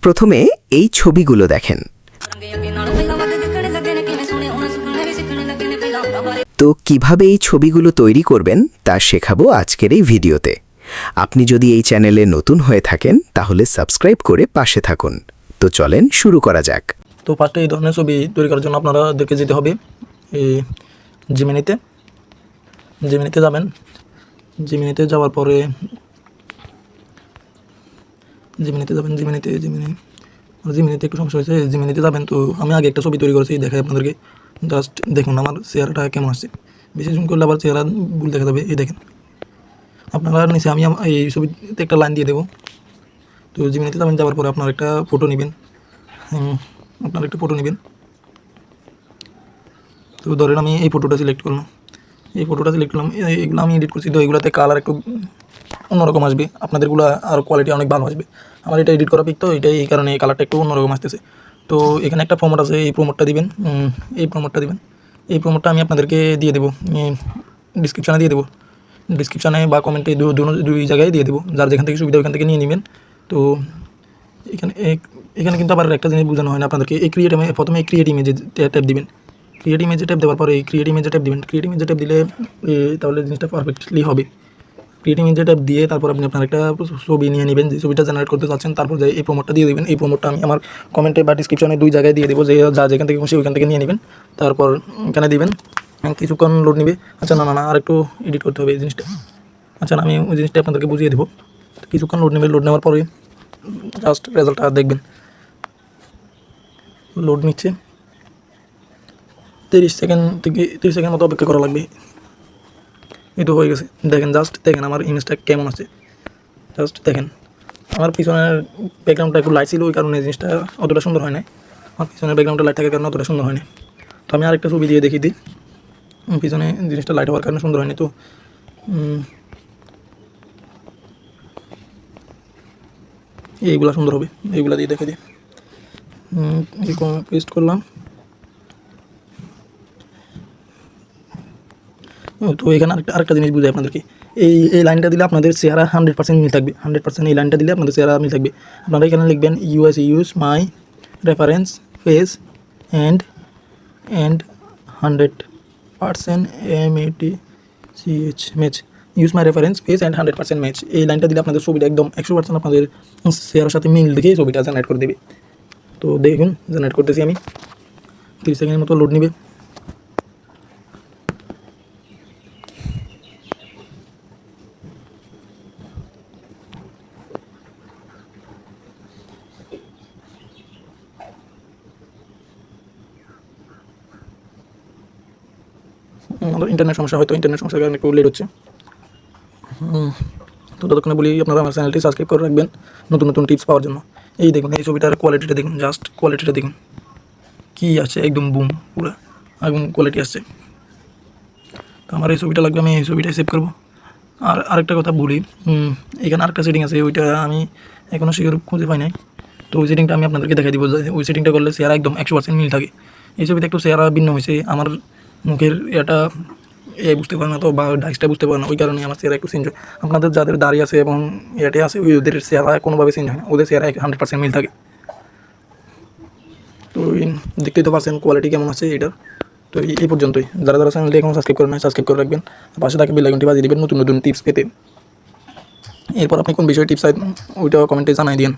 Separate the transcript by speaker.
Speaker 1: প্রথমে এই ছবিগুলো দেখেন। তো কিভাবে এই ছবিগুলো তৈরি করবেন তা শেখাবো আজকের এই ভিডিওতে। আপনি যদি এই চ্যানেলে নতুন হয়ে থাকেন তাহলে সাবস্ক্রাইব করে পাশে থাকুন। তো চলেন শুরু করা যাক।
Speaker 2: তো ফার্স্টে এই ধরনের ছবি তৈরি করার জন্য আপনাদেরকে যেতে হবে এই জিমিনিতে যাবেন। জিমিনিতে যাওয়ার পরে জিমিনিতে একটু সমস্যা হয়েছে। জিমিনিতে যাবেন। তো আমি আগে একটা ছবি তৈরি করেছি, দেখাই আপনাদেরকে। জাস্ট দেখুন আমার চেহারাটা কেমন আসছে। বেশি জুম করলে আবার চেহারা ভুল দেখা যাবে। এই দেখেন আপনারা নিচে আমি এই ছবিতে একটা লাইন দিয়ে দেবো। তো জিমিনিতে যাবেন, যাওয়ার পরে আপনার একটা ফটো নেবেন। তো ধরেন আমি এই ফটোটা সিলেক্ট করলাম। এগুলো আমি এডিট করছি। তো এগুলোতে কালার একটু অন্যরকম আসবে, আপনাদেরগুলো আর কোয়ালিটি অনেক ভালো আসবে। আমার এটা এডিট করা পিক, তো এই কারণে এই কালারটা একটু অন্যরকম আসতেছে। তো এখানে একটা প্রমোট আছে, এই প্রমোটটা দিবেন। এই প্রমোটটা আমি আপনাদেরকে দিয়ে দেবো, ডিসক্রিপশানে দিয়ে দেবো। ডিসক্রিপশানে বা কমেন্টে দুই জায়গায় দিয়ে দেবো। যার যেখান থেকে সুবিধা ওখান থেকে নিয়ে নেবেন। তো এখানে কিন্তু আবার একটা জিনিস বোঝানো হয় না আপনাদেরকে। প্রথমে এই ক্রিয়েট ইমেজে ট্যাপ দিবেন। ক্রিয়েট ইমেজে ট্যাপ দেওয়ার পরে এই ক্রিয়েট ইমেজে ট্যাপ দিবেন। ক্রিয়েট ইমেজে ট্যাপ দিলে তাহলে জিনিসটা পারফেক্টলি হবে। ক্রিয়েট ইমেজে ট্যাপ দিয়ে তারপর আপনি আপনার একটা ছবি নিয়ে নেবেন, যে ছবিটা জেনারেট করতে চাচ্ছেন। তারপর যে এই প্রমোটটা দিয়ে দেবেন। এই প্রমোটটা আমি আমার কমেন্টে বা ডিসক্রিপশনে দুই জায়গায় দিয়ে দেবো, যে যা যেখান থেকে খুশি ওইখান থেকে নিয়ে নেবেন। তারপর এখানে দিবেন, কিছুক্ষণ লোড নেবে। আচ্ছা না আর একটু এডিট করতে হবে এই জিনিসটা। আচ্ছা আমি ওই জিনিসটা আপনাদেরকে বুঝিয়ে দেবো। কিছুক্ষণ লোড নেবে। লোড নেওয়ার পরে জাস্ট রেজাল্টটা দেখবেন। লোড নিচ্ছে 30 সেকেন্ড মতো অপেক্ষা করা লাগবে। এই তো হয়ে গেছে। দেখেন, জাস্ট দেখেন আমার ইমেজটা কেমন আছে। জাস্ট দেখেন আমার পিছনের ব্যাকগ্রাউন্ডটা একটু লাইট ছিল, ওই কারণে জিনিসটা অতটা সুন্দর হয় না। আমার পিছনের ব্যাকগ্রাউন্ডটা লাইট থাকার কারণে অতটা সুন্দর হয় না। তো আমি আরেকটা ছবি দিয়ে দেখিয়ে দিই। পিছনে জিনিসটা লাইট হওয়ার কারণে সুন্দর হয়নি। তো এইগুলা সুন্দর হবে, এইগুলা দিয়ে দেখে দিই। পেস্ট করলাম। তো এখানে আরেকটা জিনিস বুঝাই আপনাদেরকে। এই লাইনটা দিলে আপনাদের চেহারা 100% মিল থাকবে। 100% এই লাইনটা দিলে আপনাদের চেহারা মিল থাকবে। আপনারা এখানে লিখবেন use my reference face and 100% match. Use my reference face and 100% match. এই লাইনটা দিলে আপনাদের ছবিটা একদম 100% আপনাদের চেহারার সাথে মিল দেখে ছবিটা জেনারেট করে দেবে। তো দেখুন জেনারেট করতেছি আমি। 30 সেকেন্ডের মতো লোড নেবে। আমার ইন্টারনেট সমস্যা, হয়তো ইন্টারনেট সমস্যার কারণে একটু লেট হচ্ছে। তো ততক্ষণে বলি আপনারা আমার চ্যানেলটি সাবস্ক্রাইব করে রাখবেন নতুন নতুন টিপস পাওয়ার জন্য। এই দেখুন এই ছবিটার কোয়ালিটিটা দেখুন, জাস্ট কোয়ালিটিটা দেখুন কী আসছে, একদম বুম, পুরো একদম কোয়ালিটি আসছে। তো আমার এই ছবিটা লাগবে, আমি এই ছবিটাই সেভ করবো। আর আরেকটা কথা বলি, এখানে আরেকটা সেটিং আছে, ওইটা আমি এখনও শিওর খুঁজে পাই নাই। তো ওই সেটিংটা আমি আপনাদেরকে দেখাই দিব। ওই সেটিংটা করলে চেহারা একদম 100% মিল থাকে। এই ছবিতে একটু চেহারা ভিন্ন হয়েছে, আমার মুখের এটা বুঝতে পারে না, তো বা ডাইসটা বুঝতে পারে না, ওই কারণে আমার চেহারা একটু চেঞ্জ হয়। আপনাদের যাদের দাড়ি আছে এবং এটে আছে ওদের চেহারা কোনোভাবে চেঞ্জ হয় না, ওদের চেহারা 100% মিল থাকে। তো দেখতেই তো পারছেন কোয়ালিটি কেমন আছে এটার। তো এই পর্যন্তই। যারা চ্যানেলটি এখনও সাবস্ক্রাইব করেন নাই সাবস্ক্রাইব করে রাখবেন। পাশে থাকে বেল আইকনটি বাজিয়ে দেবেন নতুন নতুন টিপস পেতে। এরপর আপনি কোন বিষয়ে টিপস চাই ওইটাও কমেন্টে জানাই দিন।